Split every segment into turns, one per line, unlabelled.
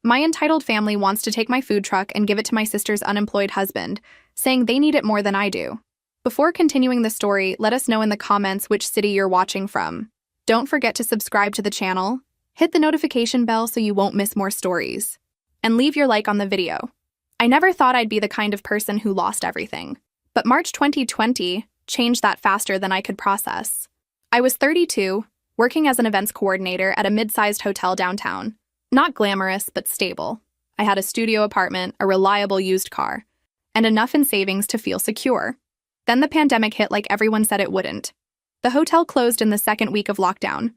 My entitled family wants to take my food truck and give it to my sister's unemployed husband, saying they need it more than I do. Before continuing the story, let us know in the comments which city you're watching from. Don't forget to subscribe to the channel, hit the notification bell so you won't miss more stories, and leave your like on the video. I never thought I'd be the kind of person who lost everything, but March 2020 changed that faster than I could process. I was 32, working as an events coordinator at a mid-sized hotel downtown. Not glamorous, but stable. I had a studio apartment, a reliable used car, and enough in savings to feel secure. Then the pandemic hit like everyone said it wouldn't. The hotel closed in the second week of lockdown.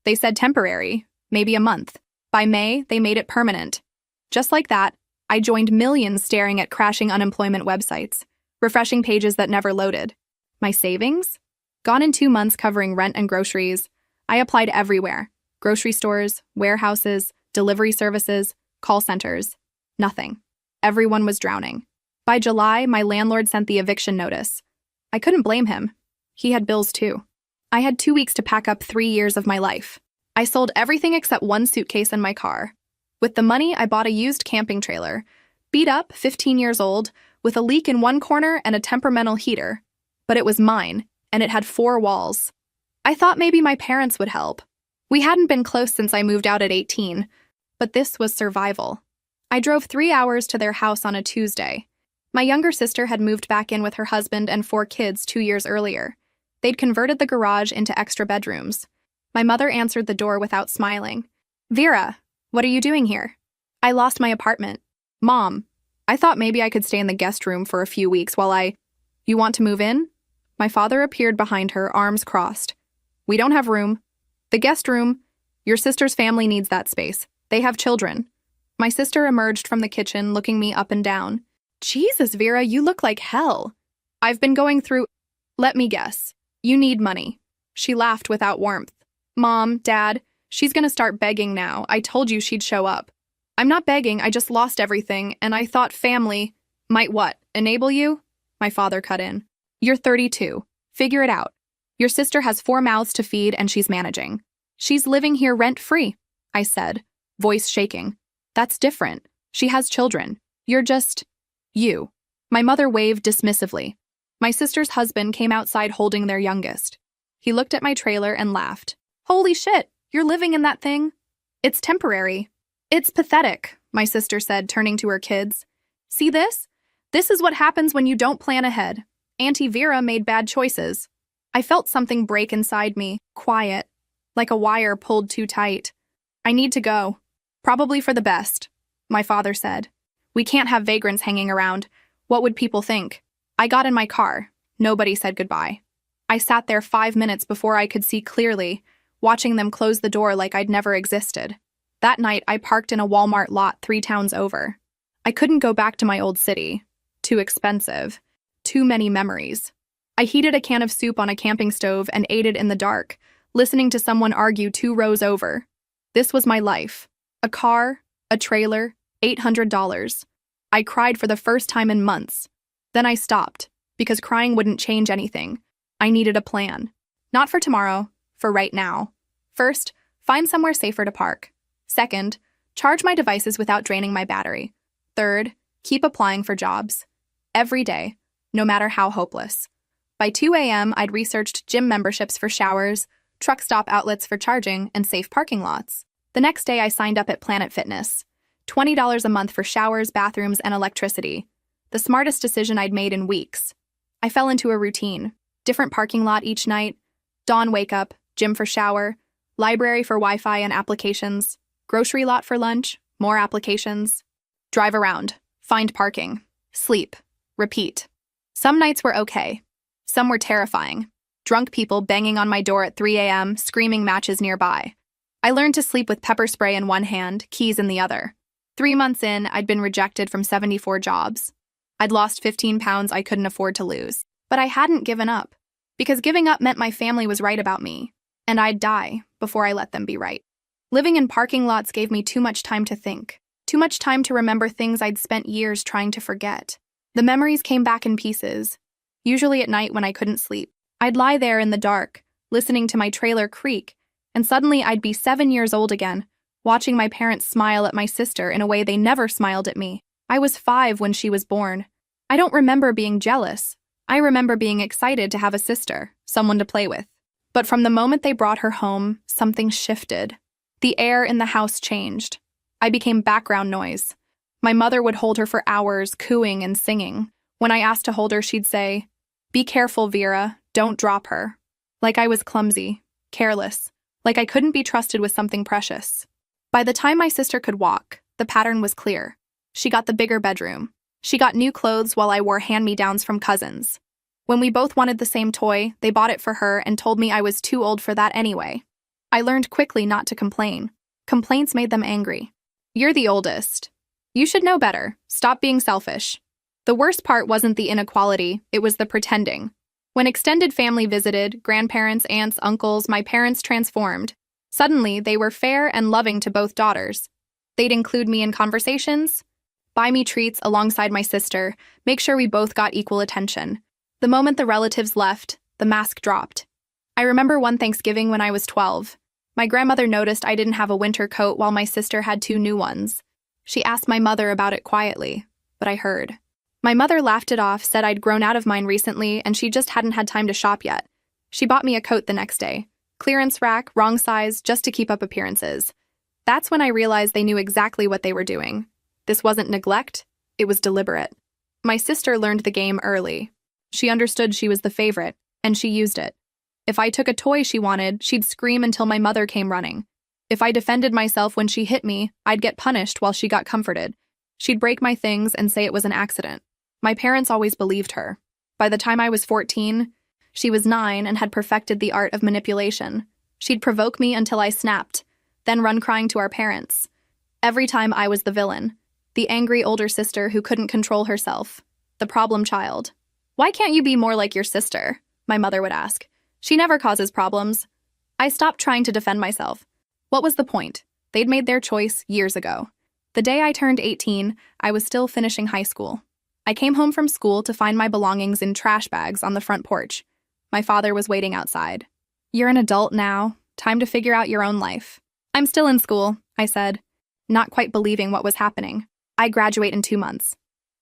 They said temporary, maybe a month. By May, they made it permanent. Just like that, I joined millions staring at crashing unemployment websites, refreshing pages that never loaded. My savings? Gone in 2 months covering rent and groceries. I applied everywhere. Grocery stores, warehouses, delivery services, call centers. Nothing. Everyone was drowning. By July, my landlord sent the eviction notice. I couldn't blame him. He had bills too. I had 2 weeks to pack up 3 years of my life. I sold everything except one suitcase and my car. With the money, I bought a used camping trailer, beat up, 15 years old, with a leak in one corner and a temperamental heater. But it was mine, and it had 4 walls. I thought maybe my parents would help. We hadn't been close since I moved out at 18, but this was survival. I drove 3 hours to their house on a Tuesday. My younger sister had moved back in with her husband and 4 kids 2 years earlier. They'd converted the garage into extra bedrooms. My mother answered the door without smiling. "Vera, what are you doing here?" "I lost my apartment." "Mom, I thought maybe I could stay in the guest room for a few weeks while You want to move in?" My father appeared behind her, arms crossed. "We don't have room." "The guest room. Your sister's family needs that space. They have children." My sister emerged from the kitchen, looking me up and down. "Jesus, Vera, you look like hell." "I've been going through..." "Let me guess. You need money." She laughed without warmth. "Mom, Dad, she's gonna start begging now. I told you she'd show up." "I'm not begging, I just lost everything, and I thought family..." "Might what? Enable you?" My father cut in. "You're 32. Figure it out. Your sister has 4 mouths to feed and she's managing. She's living here rent-free," I said, voice shaking. "That's different. She has children. You're just... you." My mother waved dismissively. My sister's husband came outside holding their youngest. He looked at my trailer and laughed. "Holy shit, you're living in that thing?" "It's temporary." "It's pathetic," my sister said, turning to her kids. "See this? This is what happens when you don't plan ahead. Auntie Vera made bad choices." I felt something break inside me, quiet, like a wire pulled too tight. "I need to go." "Probably for the best," my father said. "We can't have vagrants hanging around. What would people think?" I got in my car. Nobody said goodbye. I sat there 5 minutes before I could see clearly, watching them close the door like I'd never existed. That night, I parked in a Walmart lot 3 towns over. I couldn't go back to my old city. Too expensive. Too many memories. I heated a can of soup on a camping stove and ate it in the dark, listening to someone argue 2 rows over. This was my life. A car, a trailer, $800. I cried for the first time in months. Then I stopped, because crying wouldn't change anything. I needed a plan. Not for tomorrow, for right now. First, find somewhere safer to park. Second, charge my devices without draining my battery. Third, keep applying for jobs. Every day, no matter how hopeless. By 2 a.m., I'd researched gym memberships for showers, truck stop outlets for charging, and safe parking lots. The next day, I signed up at Planet Fitness. $20 a month for showers, bathrooms, and electricity. The smartest decision I'd made in weeks. I fell into a routine. Different parking lot each night. Dawn wake up, gym for shower, library for Wi-Fi and applications, grocery lot for lunch, more applications. Drive around, find parking, sleep, repeat. Some nights were okay. Some were terrifying. Drunk people banging on my door at 3 a.m., screaming matches nearby. I learned to sleep with pepper spray in one hand, keys in the other. 3 months in, I'd been rejected from 74 jobs. I'd lost 15 pounds I couldn't afford to lose. But I hadn't given up, because giving up meant my family was right about me, and I'd die before I let them be right. Living in parking lots gave me too much time to think, too much time to remember things I'd spent years trying to forget. The memories came back in pieces, usually at night when I couldn't sleep. I'd lie there in the dark, listening to my trailer creak, and suddenly I'd be 7 years old again, watching my parents smile at my sister in a way they never smiled at me. I was 5 when she was born. I don't remember being jealous. I remember being excited to have a sister, someone to play with. But from the moment they brought her home, something shifted. The air in the house changed. I became background noise. My mother would hold her for hours, cooing and singing. When I asked to hold her, she'd say, "Be careful, Vera, don't drop her." Like I was clumsy, careless, like I couldn't be trusted with something precious. By the time my sister could walk, the pattern was clear. She got the bigger bedroom. She got new clothes while I wore hand-me-downs from cousins. When we both wanted the same toy, they bought it for her and told me I was too old for that anyway. I learned quickly not to complain. Complaints made them angry. "You're the oldest. You should know better. Stop being selfish." The worst part wasn't the inequality, it was the pretending. When extended family visited, grandparents, aunts, uncles, my parents transformed. Suddenly, they were fair and loving to both daughters. They'd include me in conversations, buy me treats alongside my sister, make sure we both got equal attention. The moment the relatives left, the mask dropped. I remember one Thanksgiving when I was 12. My grandmother noticed I didn't have a winter coat while my sister had 2 new ones. She asked my mother about it quietly, but I heard. My mother laughed it off, said I'd grown out of mine recently and she just hadn't had time to shop yet. She bought me a coat the next day. Clearance rack, wrong size, just to keep up appearances. That's when I realized they knew exactly what they were doing. This wasn't neglect, it was deliberate. My sister learned the game early. She understood she was the favorite, and she used it. If I took a toy she wanted, she'd scream until my mother came running. If I defended myself when she hit me, I'd get punished while she got comforted. She'd break my things and say it was an accident. My parents always believed her. By the time I was 14, she was 9 and had perfected the art of manipulation. She'd provoke me until I snapped, then run crying to our parents. Every time I was the villain, the angry older sister who couldn't control herself, the problem child. "Why can't you be more like your sister?" my mother would ask. "She never causes problems." I stopped trying to defend myself. What was the point? They'd made their choice years ago. The day I turned 18, I was still finishing high school. I came home from school to find my belongings in trash bags on the front porch. My father was waiting outside. "You're an adult now. Time to figure out your own life." "I'm still in school," I said, not quite believing what was happening. "I graduate in 2 months.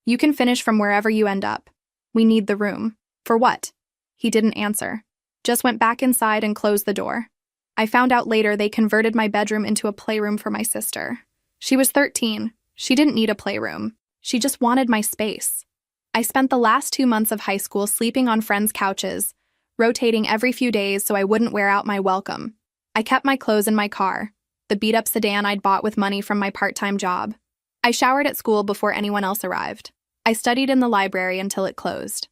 You can finish from wherever you end up. We need the room." "For what?" He didn't answer. Just went back inside and closed the door. I found out later they converted my bedroom into a playroom for my sister. She was 13. She didn't need a playroom. She just wanted my space. I spent the last 2 months of high school sleeping on friends' couches, rotating every few days so I wouldn't wear out my welcome. I kept my clothes in my car, the beat-up sedan I'd bought with money from my part-time job. I showered at school before anyone else arrived. I studied in the library until it closed.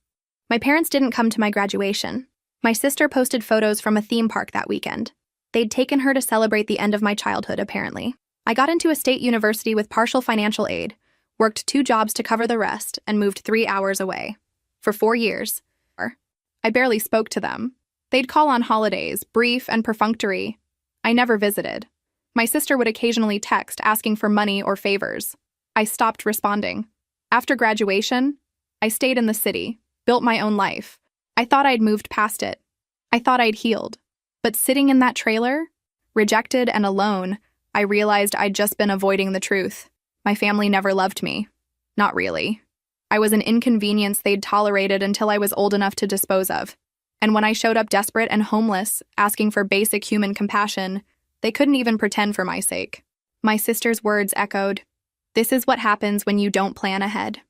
My parents didn't come to my graduation. My sister posted photos from a theme park that weekend. They'd taken her to celebrate the end of my childhood, apparently. I got into a state university with partial financial aid, worked 2 jobs to cover the rest, and moved 3 hours away. For 4 years. I barely spoke to them. They'd call on holidays, brief and perfunctory. I never visited. My sister would occasionally text asking for money or favors. I stopped responding. After graduation, I stayed in the city, built my own life. I thought I'd moved past it. I thought I'd healed. But sitting in that trailer, rejected and alone, I realized I'd just been avoiding the truth. My family never loved me. Not really. I was an inconvenience they'd tolerated until I was old enough to dispose of. And when I showed up desperate and homeless, asking for basic human compassion, they couldn't even pretend for my sake. My sister's words echoed, "This is what happens when you don't plan ahead."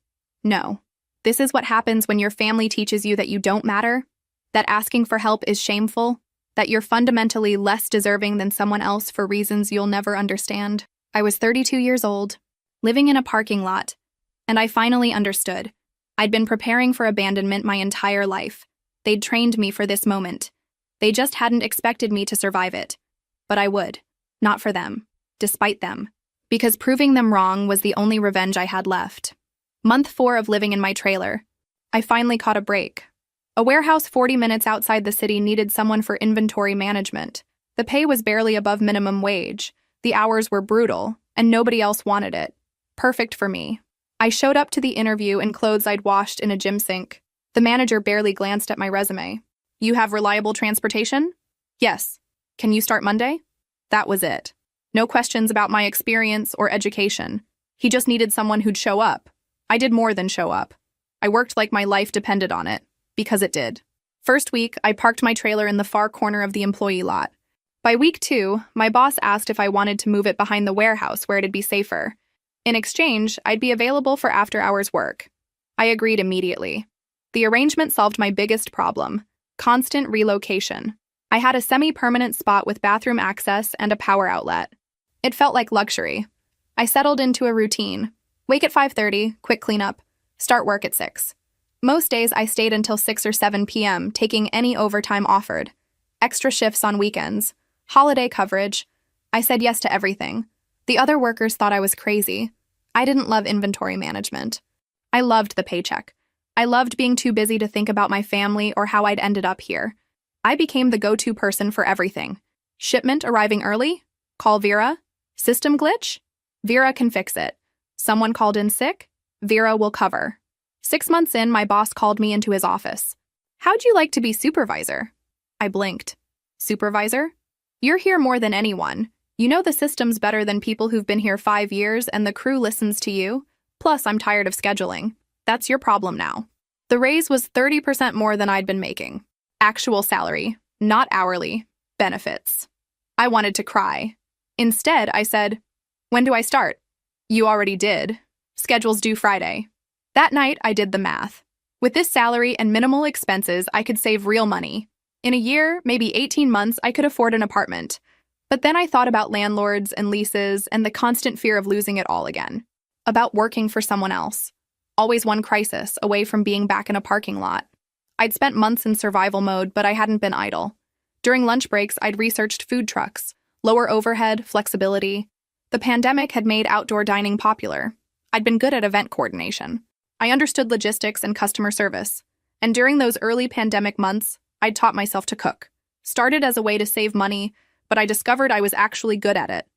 No. This is what happens when your family teaches you that you don't matter, that asking for help is shameful, that you're fundamentally less deserving than someone else for reasons you'll never understand. I was 32 years old, living in a parking lot, and I finally understood. I'd been preparing for abandonment my entire life. They'd trained me for this moment. They just hadn't expected me to survive it. But I would. Not for them. Despite them. Because proving them wrong was the only revenge I had left. Month 4 of living in my trailer. I finally caught a break. A warehouse 40 minutes outside the city needed someone for inventory management. The pay was barely above minimum wage. The hours were brutal, and nobody else wanted it. Perfect for me. I showed up to the interview in clothes I'd washed in a gym sink. The manager barely glanced at my resume. "You have reliable transportation?" "Yes." "Can you start Monday?" That was it. No questions about my experience or education. He just needed someone who'd show up. I did more than show up. I worked like my life depended on it, because it did. First week, I parked my trailer in the far corner of the employee lot. By week 2, my boss asked if I wanted to move it behind the warehouse where it'd be safer. In exchange, I'd be available for after-hours work. I agreed immediately. The arrangement solved my biggest problem: constant relocation. I had a semi-permanent spot with bathroom access and a power outlet. It felt like luxury. I settled into a routine. Wake at 5:30, quick cleanup, start work at 6. Most days I stayed until 6 or 7 p.m., taking any overtime offered. Extra shifts on weekends. Holiday coverage. I said yes to everything. The other workers thought I was crazy. I didn't love inventory management. I loved the paycheck. I loved being too busy to think about my family or how I'd ended up here. I became the go-to person for everything. Shipment arriving early? Call Vera. System glitch? Vera can fix it. Someone called in sick? Vera will cover. 6 months in, my boss called me into his office. How'd you like to be supervisor? I blinked. Supervisor? You're here more than anyone. You know the systems better than people who've been here 5 years, and the crew listens to you. Plus, I'm tired of scheduling. That's your problem now. The raise was 30% more than I'd been making. Actual salary, not hourly. Benefits. I wanted to cry. Instead, I said, "When do I start?" "You already did. Schedule's due Friday." That night, I did the math. With this salary and minimal expenses, I could save real money. In a year, maybe 18 months, I could afford an apartment. But then I thought about landlords and leases and the constant fear of losing it all again. About working for someone else. Always one crisis away from being back in a parking lot. I'd spent months in survival mode, but I hadn't been idle. During lunch breaks, I'd researched food trucks, lower overhead, flexibility. The pandemic had made outdoor dining popular. I'd been good at event coordination. I understood logistics and customer service. And during those early pandemic months, I'd taught myself to cook. Started as a way to save money, but I discovered I was actually good at it.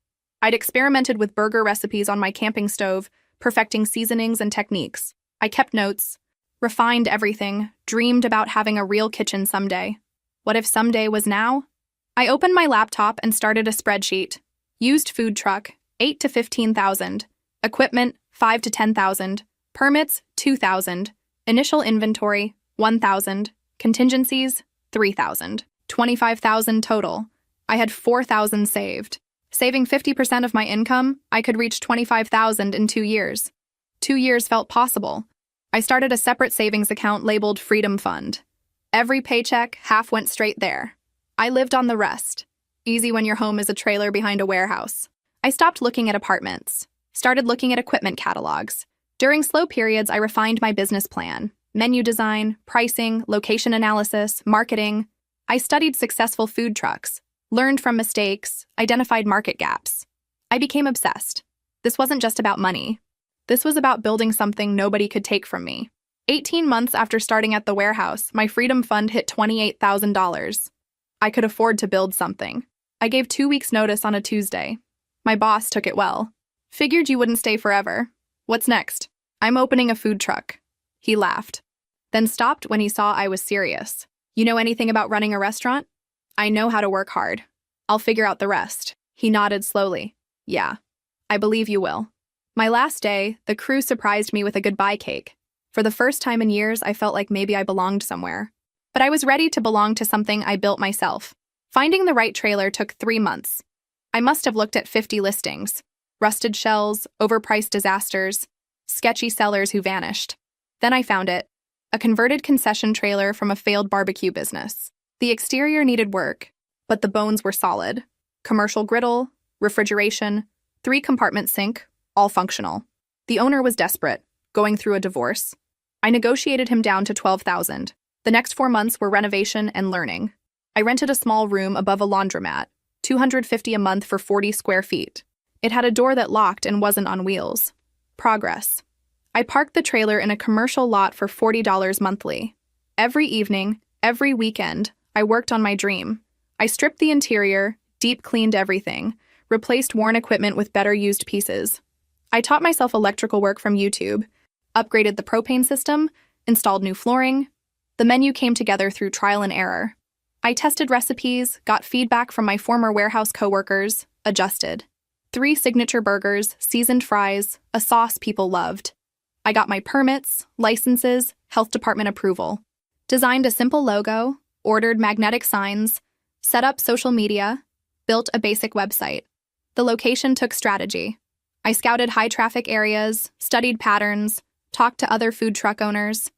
I'd experimented with burger recipes on my camping stove, perfecting seasonings and techniques. I kept notes, refined everything, dreamed about having a real kitchen someday. What if someday was now? I opened my laptop and started a spreadsheet. Used food truck, 8 to 15,000. Equipment, 5 to 10,000. Permits, 2,000. Initial inventory, 1,000. Contingencies, 3,000. 25,000 total. I had 4,000 saved. Saving 50% of my income, I could reach 25,000 in 2 years. 2 years felt possible. I started a separate savings account labeled Freedom Fund. Every paycheck, half went straight there. I lived on the rest. Easy when your home is a trailer behind a warehouse. I stopped looking at apartments. Started looking at equipment catalogs. During slow periods, I refined my business plan. Menu design, pricing, location analysis, marketing. I studied successful food trucks. Learned from mistakes, identified market gaps. I became obsessed. This wasn't just about money. This was about building something nobody could take from me. 18 months after starting at the warehouse, my Freedom Fund hit $28,000. I could afford to build something. I gave 2 weeks' notice on a Tuesday. My boss took it well. Figured you wouldn't stay forever. What's next? I'm opening a food truck. He laughed. Then stopped when he saw I was serious. You know anything about running a restaurant? I know how to work hard. I'll figure out the rest. He nodded slowly. Yeah, I believe you will. My last day, the crew surprised me with a goodbye cake. For the first time in years, I felt like maybe I belonged somewhere. But I was ready to belong to something I built myself. Finding the right trailer took 3 months. I must have looked at 50 listings. Rusted shells, overpriced disasters, sketchy sellers who vanished. Then I found it. A converted concession trailer from a failed barbecue business. The exterior needed work, but the bones were solid. Commercial griddle, refrigeration, 3-compartment sink, all functional. The owner was desperate, going through a divorce. I negotiated him down to 12,000. The next 4 months were renovation and learning. I rented a small room above a laundromat, $250 a month for 40 square feet. It had a door that locked and wasn't on wheels. Progress. I parked the trailer in a commercial lot for $40 monthly. Every evening, every weekend, I worked on my dream. I stripped the interior, deep cleaned everything, replaced worn equipment with better used pieces. I taught myself electrical work from YouTube, upgraded the propane system, installed new flooring. The menu came together through trial and error. I tested recipes, got feedback from my former warehouse coworkers, adjusted. 3 signature burgers, seasoned fries, a sauce people loved. I got my permits, licenses, health department approval. Designed a simple logo, ordered magnetic signs, set up social media, built a basic website. The location took strategy. I scouted high-traffic areas, studied patterns, talked to other food truck owners,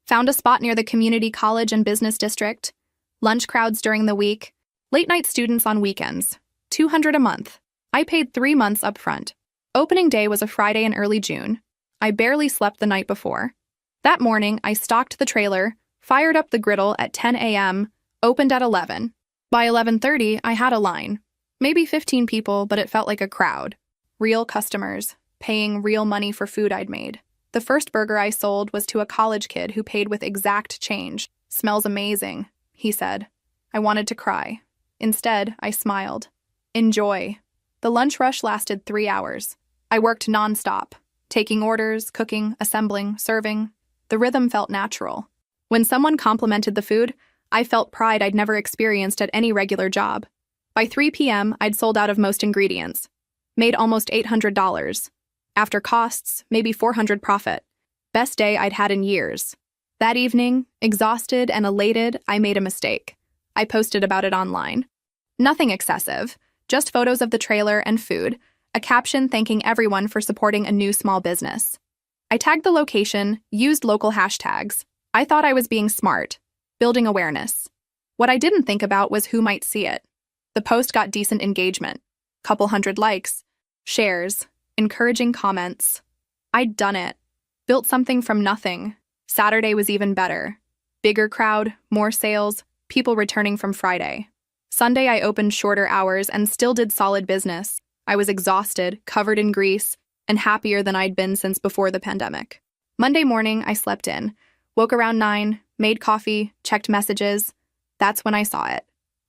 found a spot near the community college and business district, lunch crowds during the week, late-night students on weekends, $200 a month. I paid 3 months up front. Opening day was a Friday in early June. I barely slept the night before. That morning, I stocked the trailer, fired up the griddle at 10 a.m., opened at 11. By 11:30, I had a line. Maybe 15 people, but it felt like a crowd. Real customers, paying real money for food I'd made. The first burger I sold was to a college kid who paid with exact change. "Smells amazing," he said. I wanted to cry. Instead, I smiled. Enjoy. The lunch rush lasted 3 hours. I worked nonstop, taking orders, cooking, assembling, serving. The rhythm felt natural. When someone complimented the food, I felt pride I'd never experienced at any regular job. By 3 p.m., I'd sold out of most ingredients. Made almost $800. After costs, maybe $400 profit. Best day I'd had in years. That evening, exhausted and elated, I made a mistake. I posted about it online. Nothing excessive, just photos of the trailer and food, a caption thanking everyone for supporting a new small business. I tagged the location, used local hashtags. I thought I was being smart, building awareness. What I didn't think about was who might see it. The post got decent engagement. Couple hundred likes, shares, encouraging comments. I'd done it. Built something from nothing. Saturday was even better. Bigger crowd, more sales, people returning from Friday. Sunday I opened shorter hours and still did solid business. I was exhausted, covered in grease, and happier than I'd been since before the pandemic. Monday morning, I slept in. Woke around 9, made coffee, checked messages. That's when I saw it.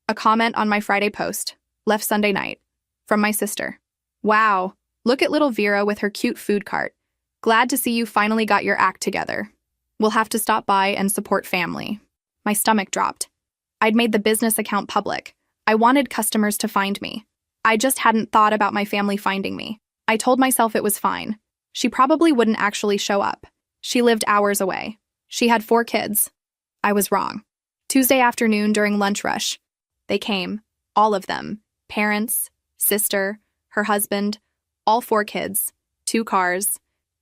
A comment on my Friday post. Left Sunday night. From my sister. "Wow, look at little Vera with her cute food cart. Glad to see you finally got your act together. We'll have to stop by and support family." My stomach dropped. I'd made the business account public. I wanted customers to find me. I just hadn't thought about my family finding me. I told myself it was fine. She probably wouldn't actually show up. She lived hours away. She had 4 kids. I was wrong. Tuesday afternoon during lunch rush. They came. All of them. Parents, sister, her husband, all 4 kids, 2 cars.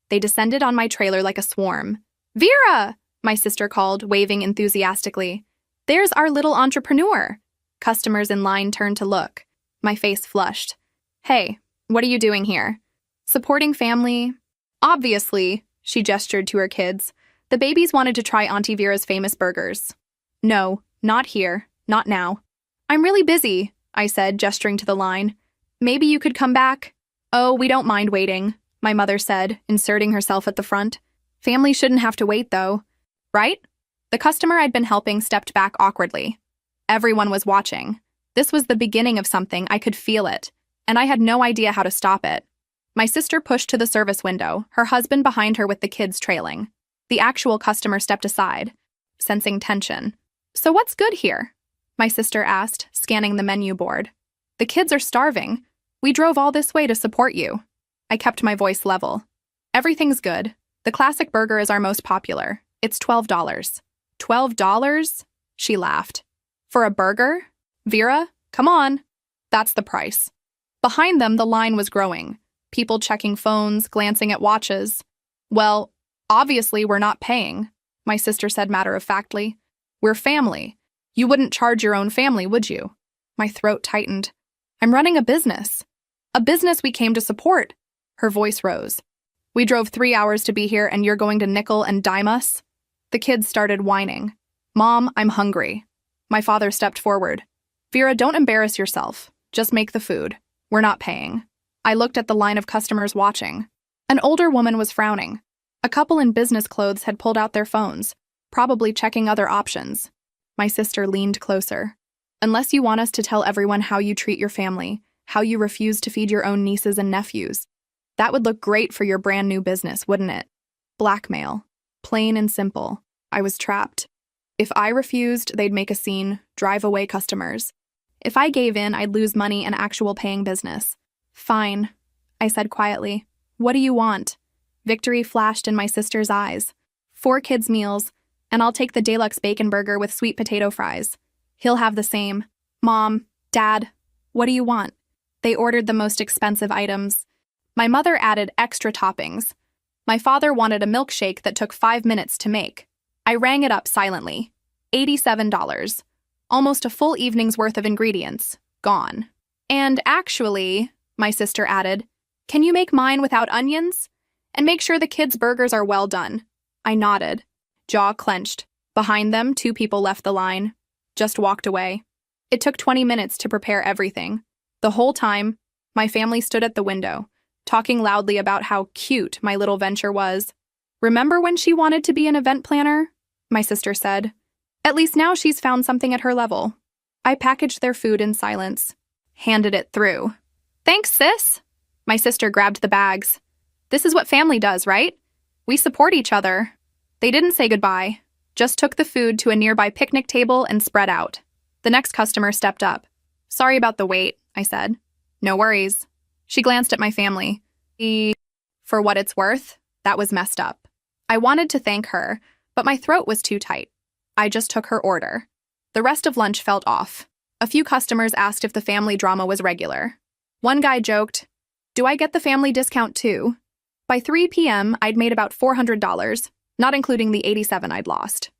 They descended on my trailer like a swarm. "Vera!" my sister called, waving enthusiastically. "There's our little entrepreneur." Customers in line turned to look. My face flushed. "Hey, what are you doing here?" "Supporting family." "Obviously," she gestured to her kids. "The babies wanted to try Auntie Vera's famous burgers." "No, not here, not now." "I'm really busy," I said, gesturing to the line. "Maybe you could come back?" "Oh, we don't mind waiting," my mother said, inserting herself at the front. "Family shouldn't have to wait, though. Right?" The customer I'd been helping stepped back awkwardly. Everyone was watching. This was the beginning of something, I could feel it, and I had no idea how to stop it. My sister pushed to the service window, her husband behind her with the kids trailing. The actual customer stepped aside, sensing tension. "So what's good here?" my sister asked, scanning the menu board. "The kids are starving. We drove all this way to support you." I kept my voice level. "Everything's good. The classic burger is our most popular. It's $12. $12? She laughed. "For a burger? Vera, come on." That's the price. Behind them, the line was growing. People checking phones, glancing at watches. "Well, obviously we're not paying," my sister said matter-of-factly. "We're family. You wouldn't charge your own family, would you?" My throat tightened. "I'm running a business. A business we came to support." Her voice rose. "We drove 3 hours to be here and you're going to nickel and dime us?" The kids started whining. "Mom, I'm hungry." My father stepped forward. "Vera, don't embarrass yourself. Just make the food. We're not paying." I looked at the line of customers watching. An older woman was frowning. A couple in business clothes had pulled out their phones, probably checking other options. My sister leaned closer. "Unless you want us to tell everyone how you treat your family, how you refuse to feed your own nieces and nephews, that would look great for your brand new business, wouldn't it?" Blackmail. Plain and simple. I was trapped. If I refused, they'd make a scene, drive away customers. If I gave in, I'd lose money and actual paying business. Fine, I said quietly. What do you want? Victory flashed in my sister's eyes. 4 kids' meals, and I'll take the deluxe bacon burger with sweet potato fries. He'll have the same. Mom, Dad, what do you want? They ordered the most expensive items. My mother added extra toppings. My father wanted a milkshake that took 5 minutes to make. I rang it up silently. $87. Almost a full evening's worth of ingredients. Gone. And actually, my sister added, can you make mine without onions? And make sure the kids' burgers are well done. I nodded. Jaw clenched. Behind them, 2 people left the line. Just walked away. It took 20 minutes to prepare everything. The whole time, my family stood at the window, talking loudly about how cute my little venture was. Remember when she wanted to be an event planner? My sister said. At least now she's found something at her level. I packaged their food in silence. Handed it through. Thanks, sis. My sister grabbed the bags. This is what family does, right? We support each other. They didn't say goodbye, just took the food to a nearby picnic table and spread out. The next customer stepped up. Sorry about the wait, I said. No worries. She glanced at my family. For what it's worth, that was messed up. I wanted to thank her, but my throat was too tight. I just took her order. The rest of lunch felt off. A few customers asked if the family drama was regular. One guy joked, do I get the family discount too? By 3 p.m., I'd made about $400, not including the $87 I'd lost.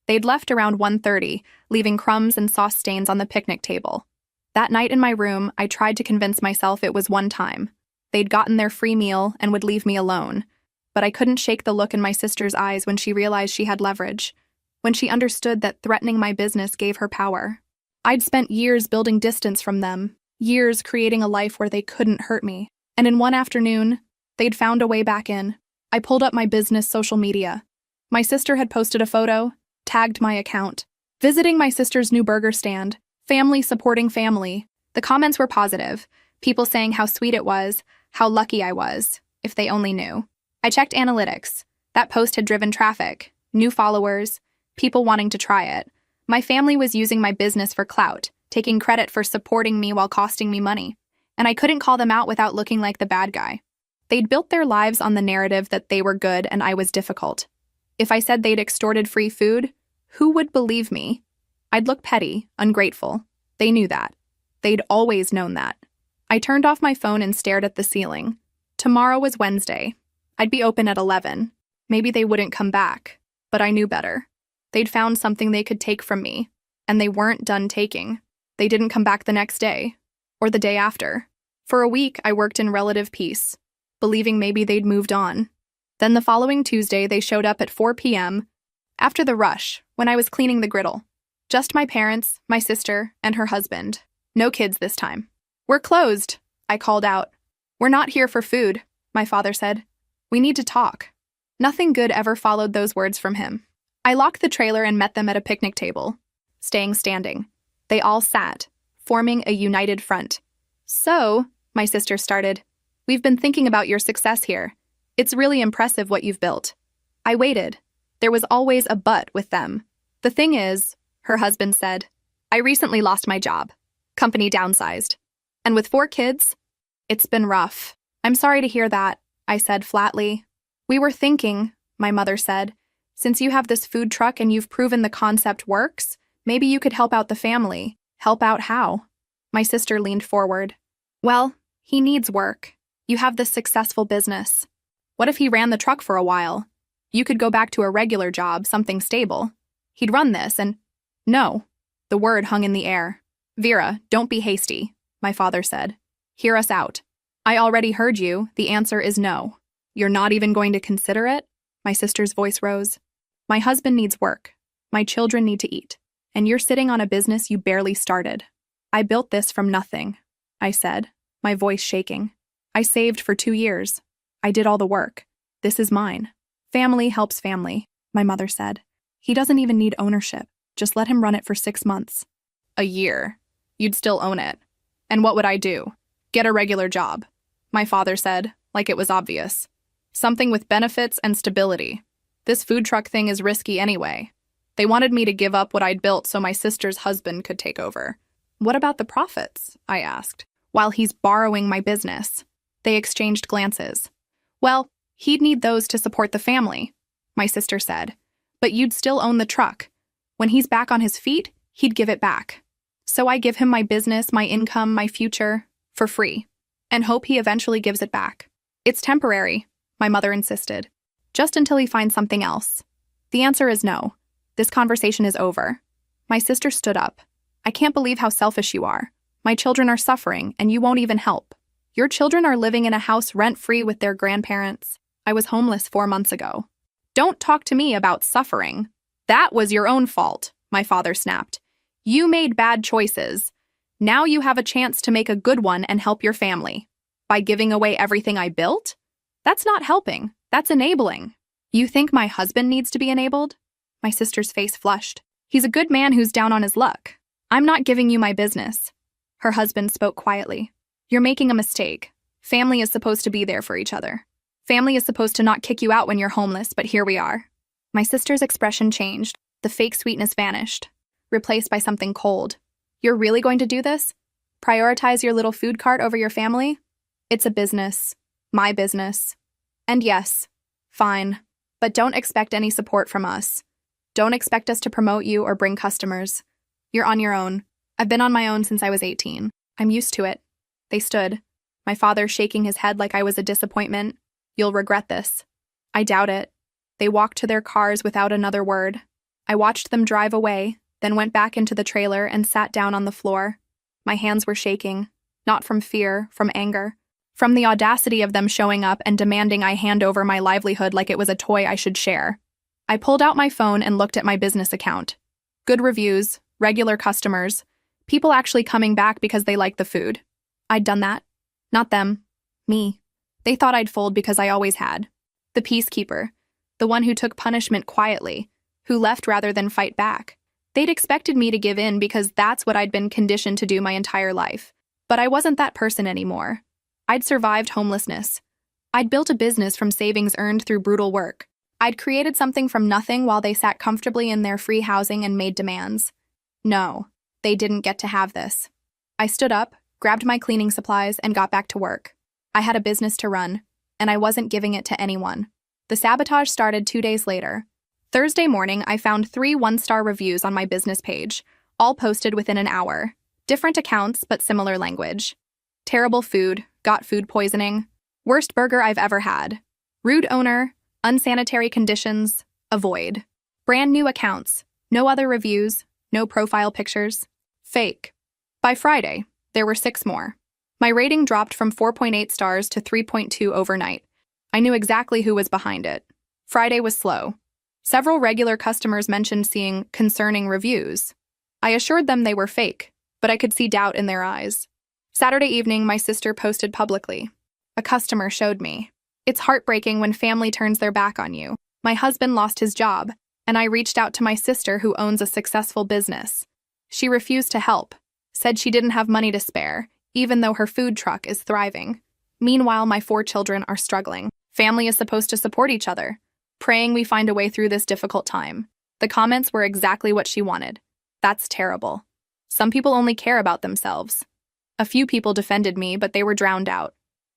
They'd left around 1:30, leaving crumbs and sauce stains on the picnic table. That night in my room, I tried to convince myself it was one time. They'd gotten their free meal and would leave me alone. But I couldn't shake the look in my sister's eyes when she realized she had leverage, when she understood that threatening my business gave her power. I'd spent years building distance from them, years creating a life where they couldn't hurt me. And in one afternoon, they'd found a way back in. I pulled up my business social media. My sister had posted a photo, tagged my account. Visiting my sister's new burger stand. Family supporting family. The comments were positive. People saying how sweet it was, how lucky I was, if they only knew. I checked analytics. That post had driven traffic, new followers, people wanting to try it. My family was using my business for clout, taking credit for supporting me while costing me money. And I couldn't call them out without looking like the bad guy. They'd built their lives on the narrative that they were good and I was difficult. If I said they'd extorted free food, who would believe me? I'd look petty, ungrateful. They knew that. They'd always known that. I turned off my phone and stared at the ceiling. Tomorrow was Wednesday. I'd be open at 11. Maybe they wouldn't come back, but I knew better. They'd found something they could take from me, and they weren't done taking. They didn't come back the next day, or the day after. For a week, I worked in relative peace, believing maybe they'd moved on. Then the following Tuesday, they showed up at 4 p.m. after the rush, when I was cleaning the griddle. Just my parents, my sister, and her husband. No kids this time. We're closed, I called out. We're not here for food, my father said. We need to talk. Nothing good ever followed those words from him. I locked the trailer and met them at a picnic table, staying standing. They all sat, forming a united front. So, my sister started, we've been thinking about your success here. It's really impressive what you've built. I waited. There was always a but with them. The thing is, her husband said, I recently lost my job. Company downsized. And with 4 kids, it's been rough. I'm sorry to hear that, I said flatly. We were thinking, my mother said, since you have this food truck and you've proven the concept works, maybe you could help out the family. Help out how? My sister leaned forward. Well, he needs work. You have this successful business. What if he ran the truck for a while? You could go back to a regular job, something stable. He'd run this and... No. The word hung in the air. Vera, don't be hasty, my father said. Hear us out. I already heard you. The answer is no. You're not even going to consider it? My sister's voice rose. My husband needs work. My children need to eat. And you're sitting on a business you barely started. I built this from nothing, I said, my voice shaking. I saved for 2 years. I did all the work. This is mine. Family helps family, my mother said. He doesn't even need ownership. Just let him run it for 6 months. A year. You'd still own it. And what would I do? Get a regular job, my father said, like it was obvious. Something with benefits and stability. This food truck thing is risky anyway. They wanted me to give up what I'd built so my sister's husband could take over. What about the profits? I asked. While he's borrowing my business. They exchanged glances. Well, he'd need those to support the family, my sister said. But you'd still own the truck. When he's back on his feet, he'd give it back. So I give him my business, my income, my future, for free, and hope he eventually gives it back. It's temporary, my mother insisted. Just until he finds something else. The answer is no. This conversation is over. My sister stood up. I can't believe how selfish you are. My children are suffering, and you won't even help. Your children are living in a house rent-free with their grandparents. I was homeless 4 months ago. Don't talk to me about suffering. That was your own fault, my father snapped. You made bad choices. Now you have a chance to make a good one and help your family. By giving away everything I built? That's not helping. That's enabling. You think my husband needs to be enabled? My sister's face flushed. He's a good man who's down on his luck. I'm not giving you my business. Her husband spoke quietly. You're making a mistake. Family is supposed to be there for each other. Family is supposed to not kick you out when you're homeless, but here we are. My sister's expression changed. The fake sweetness vanished, replaced by something cold. You're really going to do this? Prioritize your little food cart over your family? It's a business. My business. And yes, fine. But don't expect any support from us. Don't expect us to promote you or bring customers. You're on your own. I've been on my own since I was 18. I'm used to it. They stood, my father shaking his head like I was a disappointment. You'll regret this. I doubt it. They walked to their cars without another word. I watched them drive away, then went back into the trailer and sat down on the floor. My hands were shaking, not from fear, from anger, from the audacity of them showing up and demanding I hand over my livelihood like it was a toy I should share. I pulled out my phone and looked at my business account. Good reviews, regular customers, people actually coming back because they like the food. I'd done that. Not them. Me. They thought I'd fold because I always had. The peacekeeper. The one who took punishment quietly, who left rather than fight back. They'd expected me to give in because that's what I'd been conditioned to do my entire life. But I wasn't that person anymore. I'd survived homelessness. I'd built a business from savings earned through brutal work. I'd created something from nothing while they sat comfortably in their free housing and made demands. No, they didn't get to have this. I stood up, grabbed my cleaning supplies, and got back to work. I had a business to run, and I wasn't giving it to anyone. The sabotage started 2 days later. Thursday morning, I found 3 one-star reviews on my business page, all posted within an hour. Different accounts, but similar language. Terrible food, got food poisoning. Worst burger I've ever had. Rude owner, unsanitary conditions, avoid. Brand new accounts, no other reviews, no profile pictures. Fake. By Friday, there were 6 more. My rating dropped from 4.8 stars to 3.2 overnight. I knew exactly who was behind it. Friday was slow. Several regular customers mentioned seeing concerning reviews. I assured them they were fake, but I could see doubt in their eyes. Saturday evening, my sister posted publicly. A customer showed me. It's heartbreaking when family turns their back on you. My husband lost his job, and I reached out to my sister who owns a successful business. She refused to help, said she didn't have money to spare, even though her food truck is thriving. Meanwhile, my 4 children are struggling. Family is supposed to support each other, praying we find a way through this difficult time. The comments were exactly what she wanted. That's terrible. Some people only care about themselves. A few people defended me, but they were drowned out.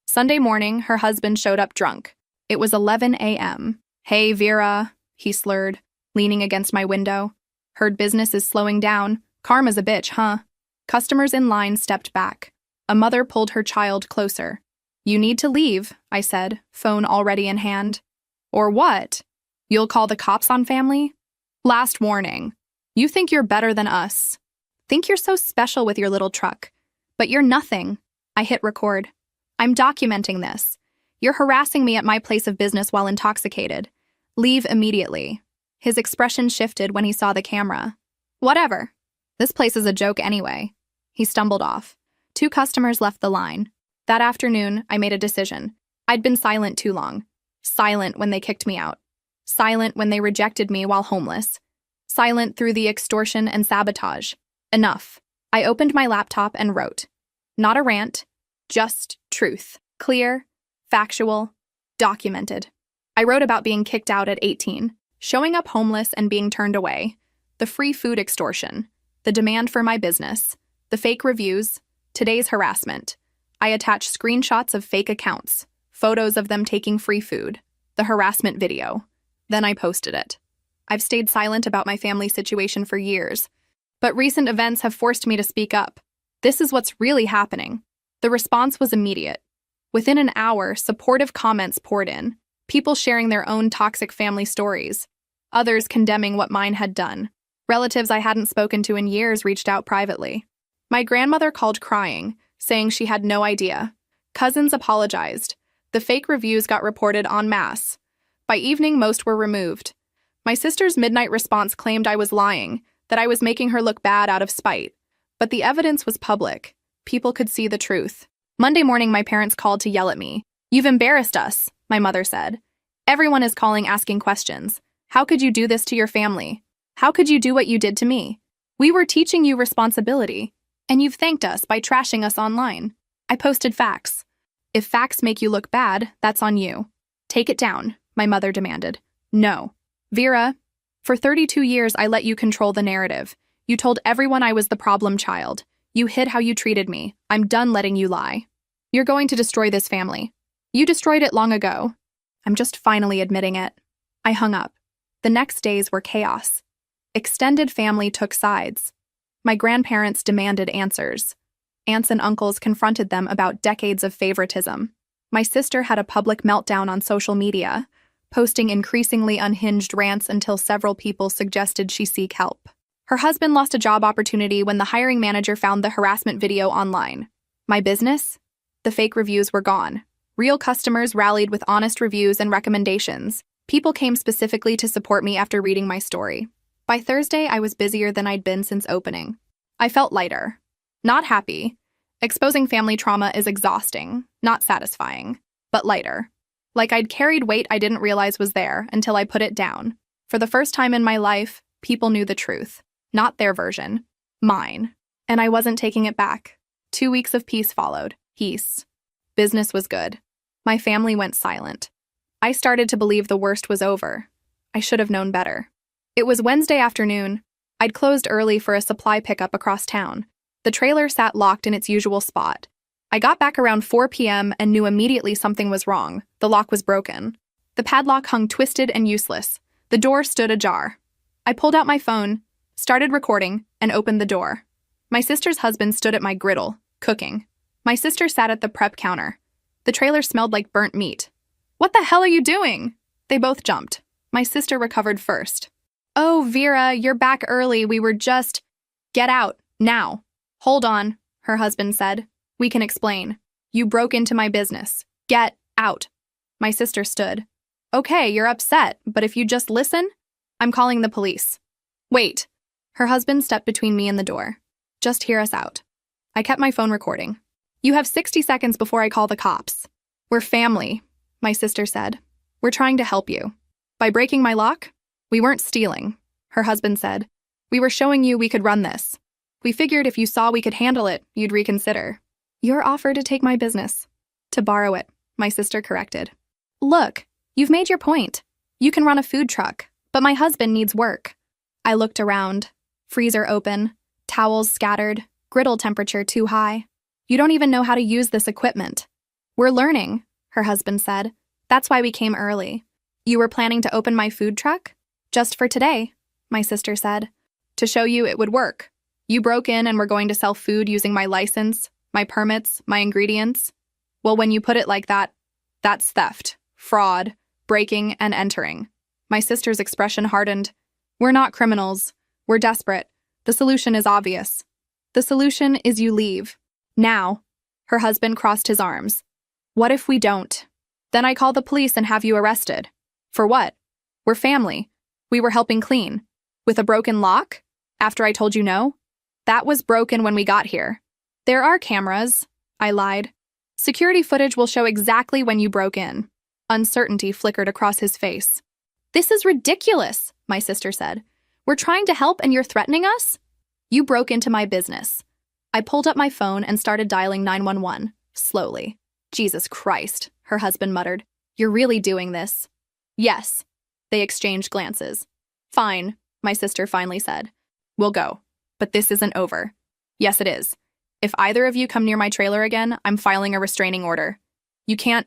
Sunday morning, her husband showed up drunk. It was 11 a.m. Hey, Vera, he slurred, leaning against my window. Heard business is slowing down. Karma's a bitch, huh? Customers in line stepped back. A mother pulled her child closer. You need to leave, I said, phone already in hand. Or what? You'll call the cops on family? Last warning. You think you're better than us. Think you're so special with your little truck. But you're nothing. I hit record. I'm documenting this. You're harassing me at my place of business while intoxicated. Leave immediately. His expression shifted when he saw the camera. Whatever. This place is a joke anyway. He stumbled off. 2 customers left the line. That afternoon, I made a decision. I'd been silent too long. Silent when they kicked me out. Silent when they rejected me while homeless. Silent through the extortion and sabotage. Enough. I opened my laptop and wrote. Not a rant, just truth. Clear, factual, documented. I wrote about being kicked out at 18, showing up homeless and being turned away, the free food extortion, the demand for my business, the fake reviews, today's harassment. I attached screenshots of fake accounts, photos of them taking free food, the harassment video. Then I posted it. I've stayed silent about my family situation for years, but recent events have forced me to speak up. This is what's really happening. The response was immediate. Within an hour, supportive comments poured in, people sharing their own toxic family stories, others condemning what mine had done. Relatives I hadn't spoken to in years reached out privately. My grandmother called crying, saying she had no idea. Cousins apologized. The fake reviews got reported en masse. By evening, most were removed. My sister's midnight response claimed I was lying, that I was making her look bad out of spite. But the evidence was public. People could see the truth. Monday morning, my parents called to yell at me. "You've embarrassed us," my mother said. "Everyone is calling asking questions. How could you do this to your family? How could you do what you did to me? We were teaching you responsibility, and you've thanked us by trashing us online." I posted facts. "If facts make you look bad, that's on you. Take it down," my mother demanded. "No. Vera, for 32 years I let you control the narrative. You told everyone I was the problem child. You hid how you treated me. I'm done letting you lie. You're going to destroy this family. You destroyed it long ago." I'm just finally admitting it. I hung up. The next days were chaos. Extended family took sides. My grandparents demanded answers. Aunts and uncles confronted them about decades of favoritism. My sister had a public meltdown on social media, posting increasingly unhinged rants until several people suggested she seek help. Her husband lost a job opportunity when the hiring manager found the harassment video online. My business? The fake reviews were gone. Real customers rallied with honest reviews and recommendations. People came specifically to support me after reading my story. By Thursday, I was busier than I'd been since opening. I felt lighter. Not happy. Exposing family trauma is exhausting, not satisfying, but lighter. Like I'd carried weight I didn't realize was there until I put it down. For the first time in my life, people knew the truth. Not their version. Mine. And I wasn't taking it back. 2 weeks of peace followed. Peace. Business was good. My family went silent. I started to believe the worst was over. I should have known better. It was Wednesday afternoon. I'd closed early for a supply pickup across town. The trailer sat locked in its usual spot. I got back around 4 p.m. and knew immediately something was wrong. The lock was broken. The padlock hung twisted and useless. The door stood ajar. I pulled out my phone, started recording, and opened the door. My sister's husband stood at my griddle, cooking. My sister sat at the prep counter. The trailer smelled like burnt meat. "What the hell are you doing?" They both jumped. My sister recovered first. "Oh, Vera, you're back early. We were just—" "Get out, now." "Hold on," her husband said. "We can explain. You broke into my business. Get out." My sister stood. "Okay, you're upset, but if you just listen, I'm calling the police." "Wait." Her husband stepped between me and the door. "Just hear us out." I kept my phone recording. "You have 60 seconds before I call the cops." "We're family," my sister said. "We're trying to help you." "By breaking my lock?" "We weren't stealing," her husband said. "We were showing you we could run this. We figured if you saw we could handle it, you'd reconsider." "Your offer to take my business." "To borrow it," my sister corrected. "Look, you've made your point. You can run a food truck, but my husband needs work." I looked around. Freezer open, towels scattered, griddle temperature too high. "You don't even know how to use this equipment." "We're learning," her husband said. "That's why we came early." "You were planning to open my food truck?" "Just for today," my sister said. "To show you it would work. You broke in and were going to sell food using my license, my permits, my ingredients. Well, when you put it like that, that's theft, fraud, breaking, and entering." My sister's expression hardened. "We're not criminals. We're desperate. The solution is obvious. The solution is you leave. Now." Her husband crossed his arms. "What if we don't? Then I call the police and have you arrested." "For what?" "We're family. We were helping clean." "With a broken lock? After I told you no?" "That was broken when we got here." "There are cameras," I lied. "Security footage will show exactly when you broke in." Uncertainty flickered across his face. "This is ridiculous," my sister said. "We're trying to help and you're threatening us?" "You broke into my business." I pulled up my phone and started dialing 911, slowly. "Jesus Christ," her husband muttered. "You're really doing this?" "Yes." They exchanged glances. "Fine," my sister finally said. "We'll go. But this isn't over." "Yes, it is. If either of you come near my trailer again, I'm filing a restraining order. You can't.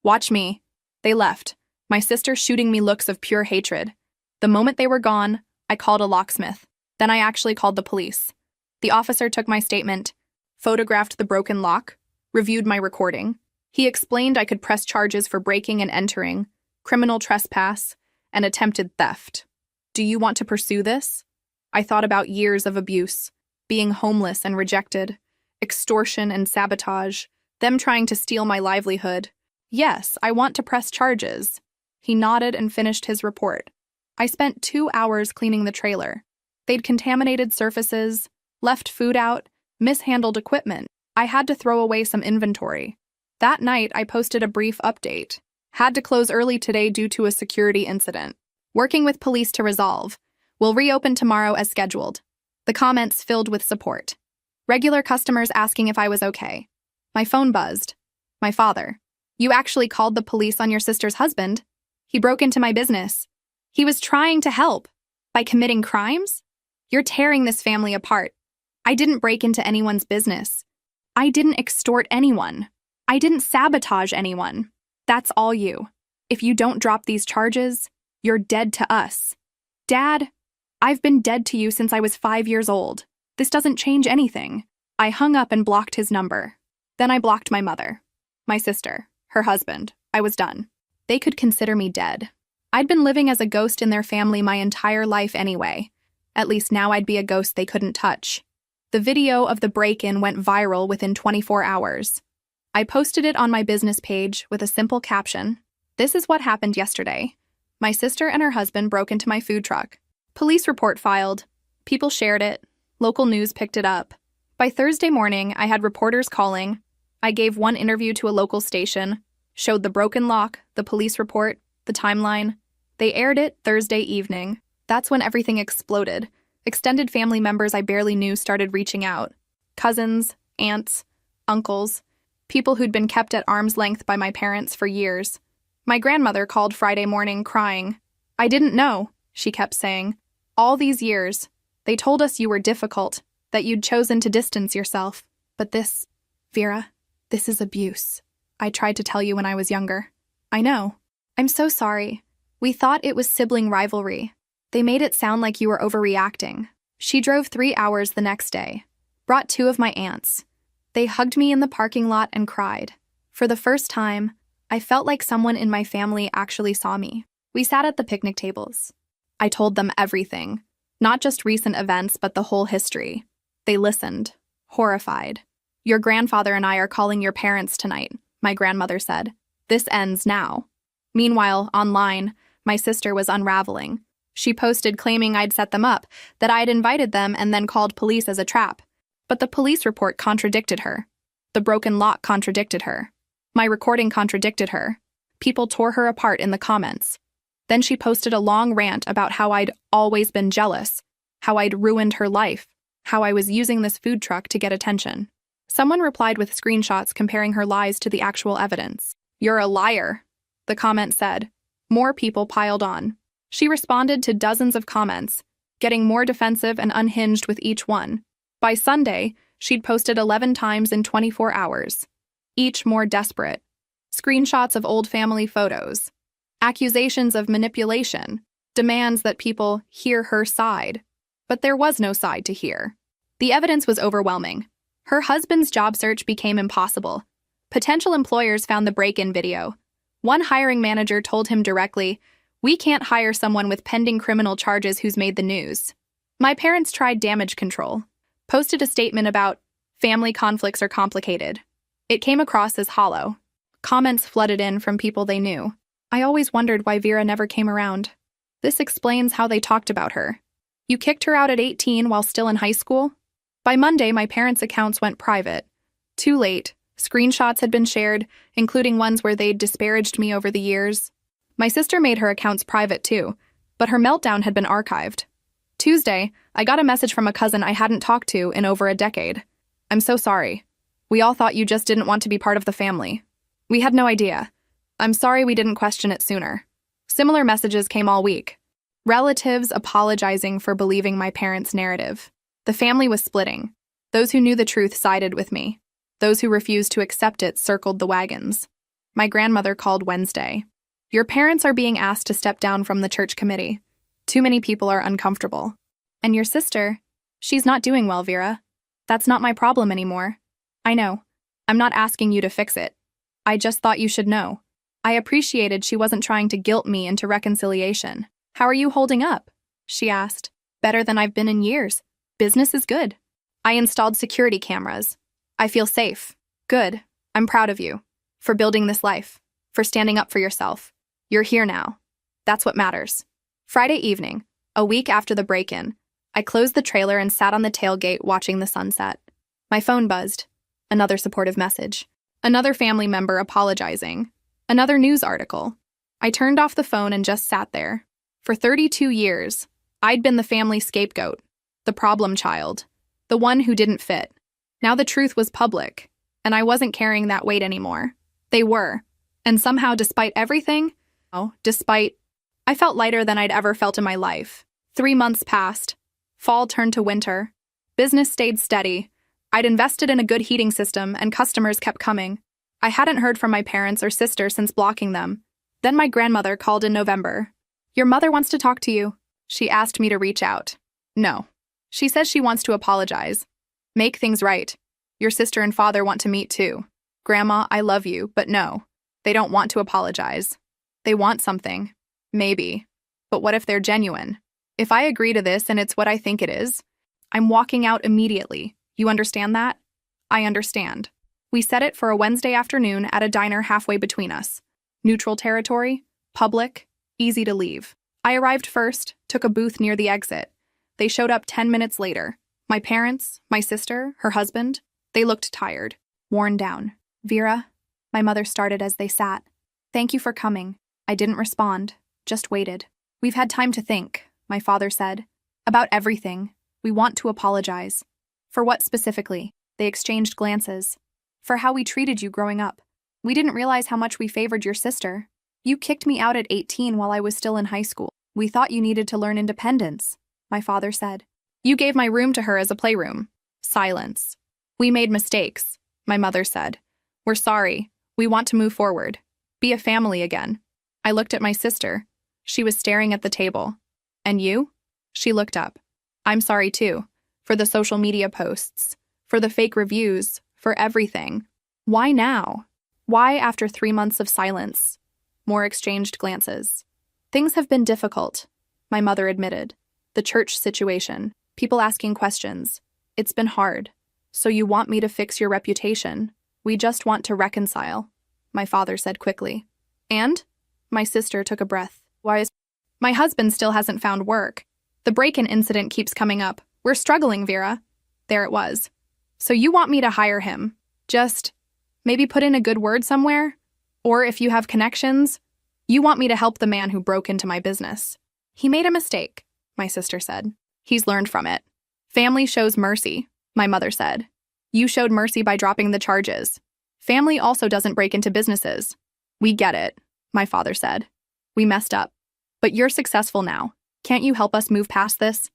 Watch me. They left, my sister shooting me looks of pure hatred. The moment they were gone, I called a locksmith. Then I actually called the police. The officer took my statement, photographed the broken lock, reviewed my recording. He explained I could press charges for breaking and entering, criminal trespass, and attempted theft. Do you want to pursue this? I thought about years of abuse, being homeless and rejected, extortion and sabotage, them trying to steal my livelihood. Yes, I want to press charges. He nodded and finished his report. I spent 2 hours cleaning the trailer. They'd contaminated surfaces, left food out, mishandled equipment. I had to throw away some inventory. That night, I posted a brief update. Had to close early today due to a security incident. Working with police to resolve. Will reopen tomorrow as scheduled. The comments filled with support. Regular customers asking if I was okay. My phone buzzed. My father. You actually called the police on your sister's husband? He broke into my business. He was trying to help. By committing crimes? You're tearing this family apart. I didn't break into anyone's business. I didn't extort anyone. I didn't sabotage anyone. That's all you. If you don't drop these charges, you're dead to us. Dad, I've been dead to you since I was 5 years old. This doesn't change anything. I hung up and blocked his number. Then I blocked my mother, my sister, her husband. I was done. They could consider me dead. I'd been living as a ghost in their family my entire life anyway. At least now I'd be a ghost they couldn't touch. The video of the break-in went viral within 24 hours. I posted it on my business page with a simple caption. This is what happened yesterday. My sister and her husband broke into my food truck. Police report filed. People shared it. Local news picked it up. By Thursday morning, I had reporters calling. I gave one interview to a local station, showed the broken lock, the police report, the timeline. They aired it Thursday evening. That's when everything exploded. Extended family members I barely knew started reaching out. Cousins, aunts, uncles, people who'd been kept at arm's length by my parents for years. My grandmother called Friday morning crying. I didn't know, she kept saying. All these years, they told us you were difficult, that you'd chosen to distance yourself. But this, Vera, this is abuse. I tried to tell you when I was younger. I know. I'm so sorry. We thought it was sibling rivalry. They made it sound like you were overreacting. She drove 3 hours the next day. Brought 2 of my aunts. They hugged me in the parking lot and cried. For the first time, I felt like someone in my family actually saw me. We sat at the picnic tables. I told them everything. Not just recent events, but the whole history. They listened, horrified. Your grandfather and I are calling your parents tonight, my grandmother said. This ends now. Meanwhile, online, my sister was unraveling. She posted claiming I'd set them up, that I'd invited them and then called police as a trap. But the police report contradicted her. The broken lock contradicted her. My recording contradicted her. People tore her apart in the comments. Then she posted a long rant about how I'd always been jealous, how I'd ruined her life, how I was using this food truck to get attention. Someone replied with screenshots comparing her lies to the actual evidence. You're a liar, the comment said. More people piled on. She responded to dozens of comments, getting more defensive and unhinged with each one. By Sunday, she'd posted 11 times in 24 hours, each more desperate. Screenshots of old family photos, accusations of manipulation, demands that people hear her side. But there was no side to hear. The evidence was overwhelming. Her husband's job search became impossible. Potential employers found the break-in video. One hiring manager told him directly, "We can't hire someone with pending criminal charges who's made the news." My parents tried damage control, posted a statement about family conflicts are complicated. It came across as hollow. Comments flooded in from people they knew. I always wondered why Vera never came around. This explains how they talked about her. You kicked her out at 18 while still in high school? By Monday, my parents' accounts went private. Too late. Screenshots had been shared, including ones where they'd disparaged me over the years. My sister made her accounts private too, but her meltdown had been archived. Tuesday, I got a message from a cousin I hadn't talked to in over a decade. I'm so sorry. We all thought you just didn't want to be part of the family. We had no idea. I'm sorry we didn't question it sooner. Similar messages came all week. Relatives apologizing for believing my parents' narrative. The family was splitting. Those who knew the truth sided with me. Those who refused to accept it circled the wagons. My grandmother called Wednesday. Your parents are being asked to step down from the church committee. Too many people are uncomfortable. And your sister? She's not doing well, Vera. That's not my problem anymore. I know. I'm not asking you to fix it. I just thought you should know. I appreciated she wasn't trying to guilt me into reconciliation. How are you holding up? She asked. Better than I've been in years. Business is good. I installed security cameras. I feel safe. Good. I'm proud of you. For building this life. For standing up for yourself. You're here now. That's what matters. Friday evening, a week after the break-in, I closed the trailer and sat on the tailgate watching the sunset. My phone buzzed. Another supportive message. Another family member apologizing. Another news article. I turned off the phone and just sat there. For 32 years, I'd been the family scapegoat, the problem child, the one who didn't fit. Now the truth was public, and I wasn't carrying that weight anymore. They were. And somehow, despite everything, I felt lighter than I'd ever felt in my life. 3 months passed. Fall turned to winter. Business stayed steady. I'd invested in a good heating system, and customers kept coming. I hadn't heard from my parents or sister since blocking them. Then my grandmother called in November. Your mother wants to talk to you. She asked me to reach out. No. She says she wants to apologize. Make things right. Your sister and father want to meet too. Grandma, I love you, but no. They don't want to apologize. They want something. Maybe. But what if they're genuine? If I agree to this and it's what I think it is, I'm walking out immediately. You understand that? I understand. We set it for a Wednesday afternoon at a diner halfway between us. Neutral territory, public, easy to leave. I arrived first, took a booth near the exit. They showed up 10 minutes later. My parents, my sister, her husband, they looked tired, worn down. Vera, my mother started as they sat. Thank you for coming. I didn't respond, just waited. We've had time to think, my father said. About everything. We want to apologize. For what specifically? They exchanged glances. For how we treated you growing up. We didn't realize how much we favored your sister. You kicked me out at 18 while I was still in high school. We thought you needed to learn independence, my father said. You gave my room to her as a playroom. Silence. We made mistakes, my mother said. We're sorry. We want to move forward. Be a family again. I looked at my sister. She was staring at the table. And you? She looked up. I'm sorry too. For the social media posts. For the fake reviews. For everything. Why now? Why after 3 months of silence? More exchanged glances. Things have been difficult, my mother admitted. The church situation. People asking questions. It's been hard. So you want me to fix your reputation? We just want to reconcile, my father said quickly. And? My sister took a breath. Why is... My husband still hasn't found work. The break-in incident keeps coming up. We're struggling, Vera. There it was. So you want me to hire him? Just maybe put in a good word somewhere? Or if you have connections, you want me to help the man who broke into my business. He made a mistake, my sister said. He's learned from it. Family shows mercy, my mother said. You showed mercy by dropping the charges. Family also doesn't break into businesses. We get it, my father said. We messed up. But you're successful now. Can't you help us move past this?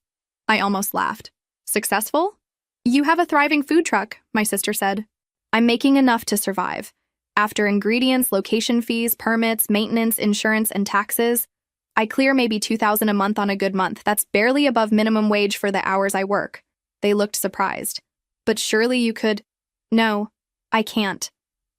I almost laughed. Successful? You have a thriving food truck, my sister said. I'm making enough to survive. After ingredients, location fees, permits, maintenance, insurance, and taxes, I clear maybe $2,000 a month on a good month. That's barely above minimum wage for the hours I work. They looked surprised. But surely you could... No, I can't.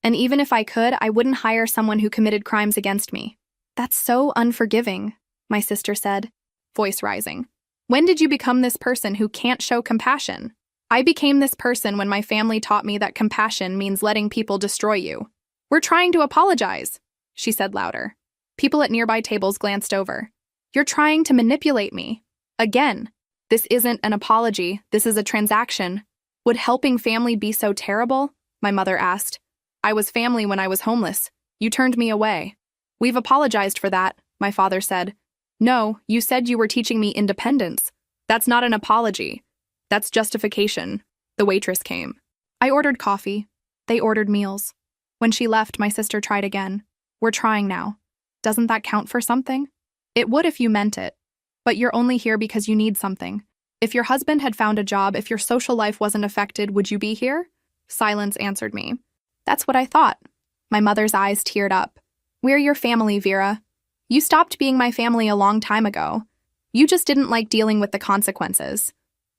And even if I could, I wouldn't hire someone who committed crimes against me. That's so unforgiving, my sister said, voice rising. When did you become this person who can't show compassion? I became this person when my family taught me that compassion means letting people destroy you. We're trying to apologize, she said louder. People at nearby tables glanced over. You're trying to manipulate me. Again, this isn't an apology, this is a transaction. Would helping family be so terrible? My mother asked. I was family when I was homeless. You turned me away. We've apologized for that, my father said. No, you said you were teaching me independence. That's not an apology. That's justification. The waitress came. I ordered coffee. They ordered meals. When she left, my sister tried again. We're trying now. Doesn't that count for something? It would if you meant it. But you're only here because you need something. If your husband had found a job, if your social life wasn't affected, would you be here? Silence answered me. That's what I thought. My mother's eyes teared up. We're your family, Vera. You stopped being my family a long time ago. You just didn't like dealing with the consequences.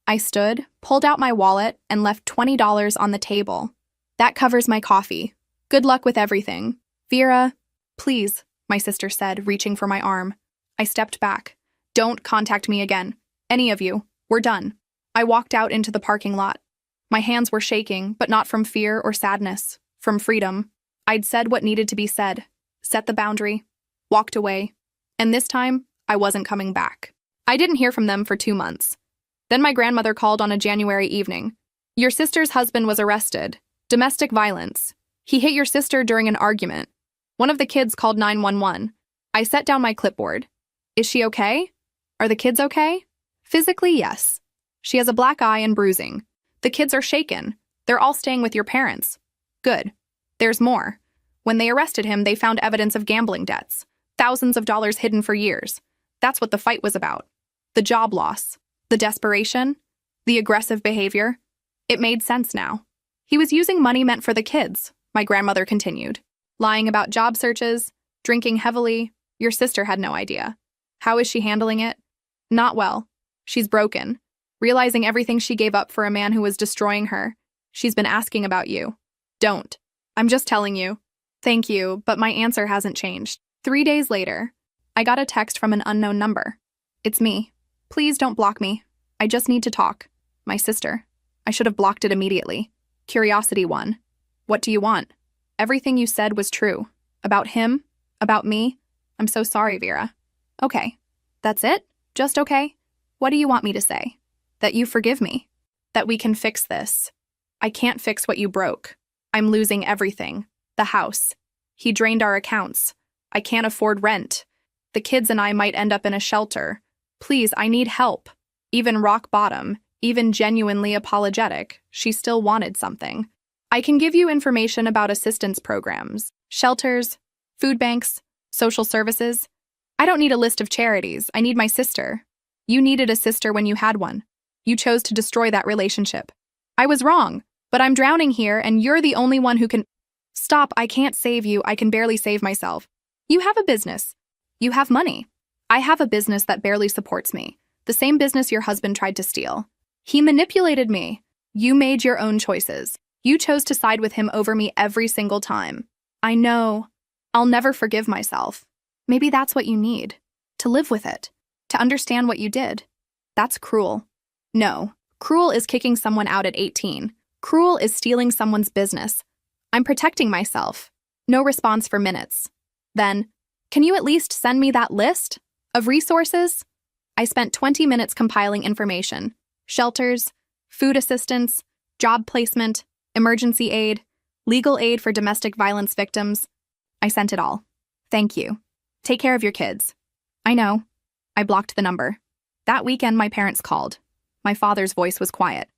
I stood, pulled out my wallet, and left $20 on the table. That covers my coffee. Good luck with everything. Vera, please, my sister said, reaching for my arm. I stepped back. Don't contact me again. Any of you. We're done. I walked out into the parking lot. My hands were shaking, but not from fear or sadness, from freedom. I'd said what needed to be said, set the boundary, walked away. And this time, I wasn't coming back. I didn't hear from them for 2 months. Then my grandmother called on a January evening. Your sister's husband was arrested. Domestic violence. He hit your sister during an argument. One of the kids called 911. I set down my clipboard. Is she okay? Are the kids okay? Physically, yes. She has a black eye and bruising. The kids are shaken. They're all staying with your parents. Good. There's more. When they arrested him, they found evidence of gambling debts. Thousands of dollars hidden for years. That's what the fight was about. The job loss. The desperation. The aggressive behavior. It made sense now. He was using money meant for the kids, my grandmother continued. Lying about job searches, drinking heavily. Your sister had no idea. How is she handling it? Not well. She's broken. Realizing everything she gave up for a man who was destroying her. She's been asking about you. Don't. I'm just telling you. Thank you, but my answer hasn't changed. 3 days later, I got a text from an unknown number. It's me. Please don't block me. I just need to talk. My sister. I should have blocked it immediately. Curiosity won. What do you want? Everything you said was true. About him? About me? I'm so sorry, Vera. Okay. That's it? Just okay? What do you want me to say? That you forgive me. That we can fix this. I can't fix what you broke. I'm losing everything. The house. He drained our accounts. I can't afford rent. The kids and I might end up in a shelter. Please, I need help. Even rock bottom, even genuinely apologetic, she still wanted something. I can give you information about assistance programs, shelters, food banks, social services. I don't need a list of charities. I need my sister. You needed a sister when you had one. You chose to destroy that relationship. I was wrong, but I'm drowning here and you're the only one who can— Stop, I can't save you. I can barely save myself. You have a business. You have money. I have a business that barely supports me. The same business your husband tried to steal. He manipulated me. You made your own choices. You chose to side with him over me every single time. I know. I'll never forgive myself. Maybe that's what you need. To live with it. To understand what you did. That's cruel. No. Cruel is kicking someone out at 18. Cruel is stealing someone's business. I'm protecting myself. No response for minutes. Then, can you at least send me that list of resources? I spent 20 minutes compiling information. Shelters, food assistance, job placement, emergency aid, legal aid for domestic violence victims. I sent it all. Thank you. Take care of your kids. I know. I blocked the number. That weekend, my parents called. My father's voice was quiet.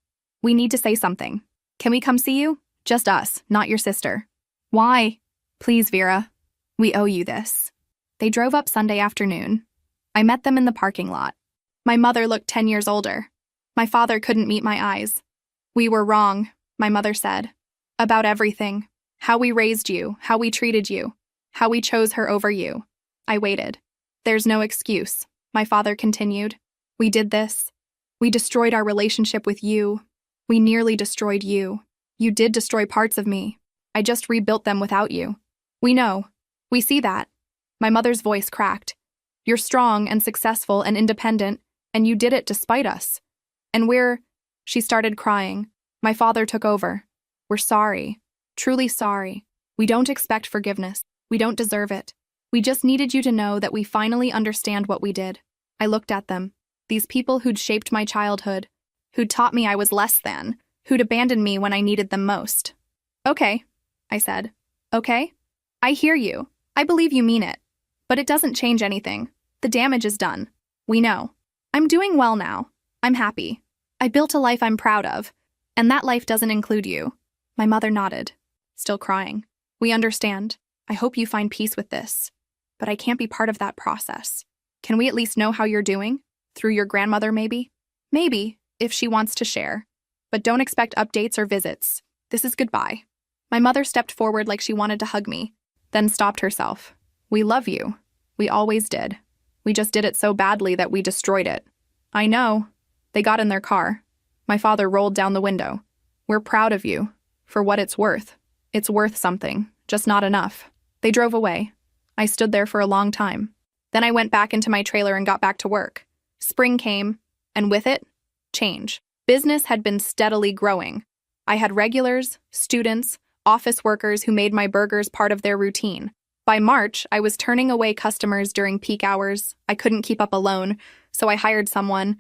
We need to say something. Can we come see you? Just us, not your sister. Why? Please, Vera. We owe you this. They drove up Sunday afternoon. I met them in the parking lot. My mother looked 10 years older. My father couldn't meet my eyes. We were wrong, my mother said. About everything. How we raised you, how we treated you, how we chose her over you. I waited. There's no excuse, my father continued. We did this. We destroyed our relationship with you. We nearly destroyed you. You did destroy parts of me. I just rebuilt them without you. We know. We see that. My mother's voice cracked. You're strong and successful and independent, and you did it despite us. And she started crying. My father took over. We're sorry. Truly sorry. We don't expect forgiveness. We don't deserve it. We just needed you to know that we finally understand what we did. I looked at them. These people who'd shaped my childhood, who'd taught me I was less than, who'd abandoned me when I needed them most. Okay, I said. Okay? I hear you. I believe you mean it. But it doesn't change anything. The damage is done. We know. I'm doing well now. I'm happy. I built a life I'm proud of. And that life doesn't include you. My mother nodded, still crying. We understand. I hope you find peace with this. But I can't be part of that process. Can we at least know how you're doing? Through your grandmother, maybe? Maybe, if she wants to share. But don't expect updates or visits. This is goodbye. My mother stepped forward like she wanted to hug me, then stopped herself. We love you. We always did. We just did it so badly that we destroyed it. I know. They got in their car. My father rolled down the window. We're proud of you. For what it's worth. It's worth something, just not enough. They drove away. I stood there for a long time. Then I went back into my trailer and got back to work. Spring came, and with it, change. Business had been steadily growing. I had regulars, students, office workers who made my burgers part of their routine. By March, I was turning away customers during peak hours. I couldn't keep up alone, so I hired someone,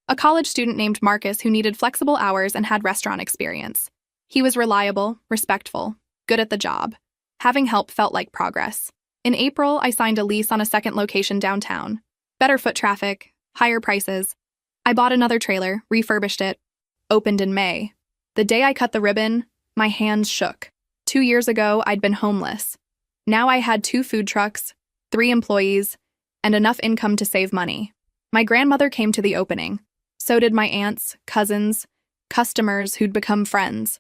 a college student named Marcus who needed flexible hours and had restaurant experience. He was reliable, respectful, good at the job. Having help felt like progress. In April, I signed a lease on a second location downtown. Better foot traffic, higher prices. I bought another trailer, refurbished it, opened in May. The day I cut the ribbon, my hands shook. 2 years ago, I'd been homeless. Now I had 2 food trucks, 3 employees, and enough income to save money. My grandmother came to the opening. So did my aunts, cousins, customers who'd become friends.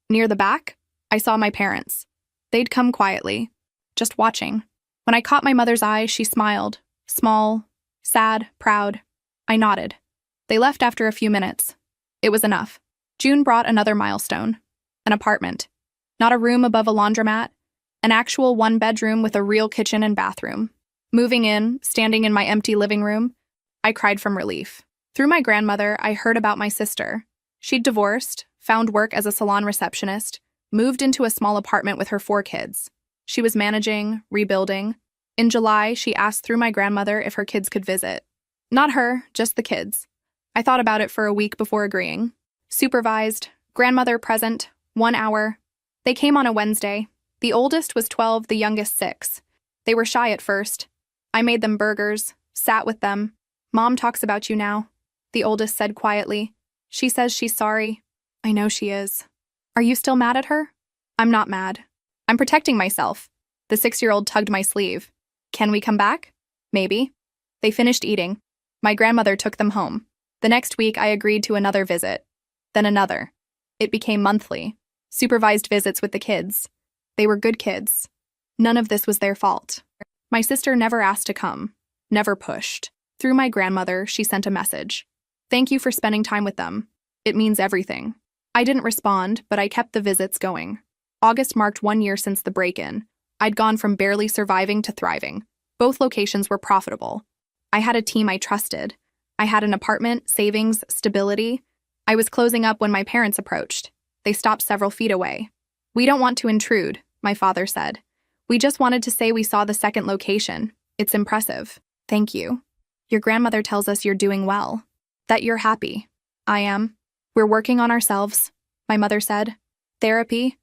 Near the back, I saw my parents. They'd come quietly, just watching. When I caught my mother's eye, she smiled. Small, sad, proud. I nodded. They left after a few minutes. It was enough. June brought another milestone. An apartment. Not a room above a laundromat. An actual 1-bedroom with a real kitchen and bathroom. Moving in, standing in my empty living room, I cried from relief. Through my grandmother, I heard about my sister. She'd divorced, found work as a salon receptionist, moved into a small apartment with her 4 kids. She was managing, rebuilding. In July, she asked through my grandmother if her kids could visit. Not her, just the kids. I thought about it for a week before agreeing. Supervised, grandmother present, 1 hour. They came on a Wednesday. The oldest was 12, the youngest 6. They were shy at first. I made them burgers, sat with them. Mom talks about you now, the oldest said quietly. She says she's sorry. I know she is. Are you still mad at her? I'm not mad. I'm protecting myself. The 6-year-old tugged my sleeve. Can we come back? Maybe. They finished eating. My grandmother took them home. The next week, I agreed to another visit. Then another. It became monthly. Supervised visits with the kids. They were good kids. None of this was their fault. My sister never asked to come. Never pushed. Through my grandmother, she sent a message. Thank you for spending time with them. It means everything. I didn't respond, but I kept the visits going. August marked 1 year since the break-in. I'd gone from barely surviving to thriving. Both locations were profitable. I had a team I trusted. I had an apartment, savings, stability. I was closing up when my parents approached. They stopped several feet away. We don't want to intrude, my father said. We just wanted to say we saw the second location. It's impressive. Thank you. Your grandmother tells us you're doing well. That you're happy. I am. We're working on ourselves, my mother said. Therapy,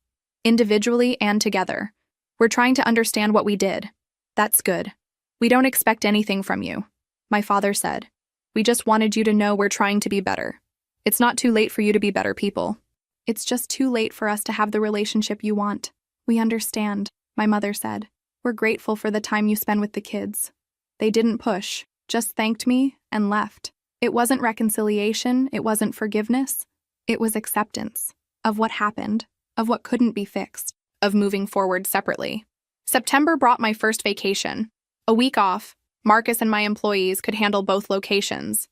individually and together. We're trying to understand what we did. That's good. We don't expect anything from you, my father said. We just wanted you to know we're trying to be better. It's not too late for you to be better people. It's just too late for us to have the relationship you want. We understand, my mother said. We're grateful for the time you spend with the kids. They didn't push, just thanked me and left. It wasn't reconciliation, it wasn't forgiveness. It was acceptance of what happened, of what couldn't be fixed, of moving forward separately. September brought my first vacation. A week off, Marcus and my employees could handle both locations.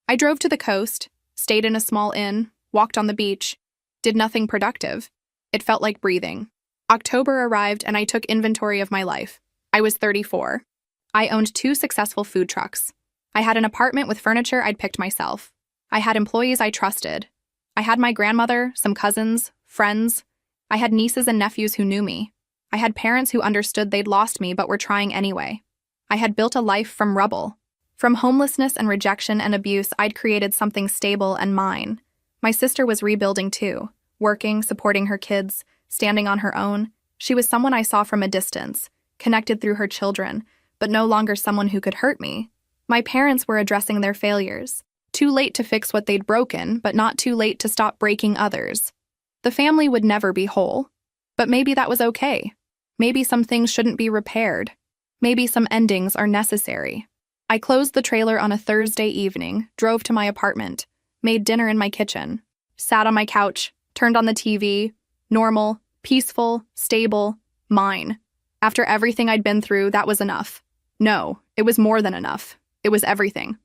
I drove to the coast, stayed in a small inn, walked on the beach, did nothing productive. It felt like breathing. October arrived and I took inventory of my life. I was 34. I owned 2 successful food trucks. I had an apartment with furniture I'd picked myself. I had employees I trusted. I had my grandmother, some cousins, friends. I had nieces and nephews who knew me. I had parents who understood they'd lost me but were trying anyway. I had built a life from rubble. From homelessness and rejection and abuse, I'd created something stable and mine. My sister was rebuilding too, working, supporting her kids, standing on her own. She was someone I saw from a distance, connected through her children, but no longer someone who could hurt me. My parents were addressing their failures. Too late to fix what they'd broken, but not too late to stop breaking others. The family would never be whole. But maybe that was okay. Maybe some things shouldn't be repaired. Maybe some endings are necessary. I closed the trailer on a Thursday evening, drove to my apartment. made dinner in my kitchen, sat on my couch, turned on the TV, normal, peaceful, stable, mine. After everything I'd been through, that was enough. No, it was more than enough. It was everything.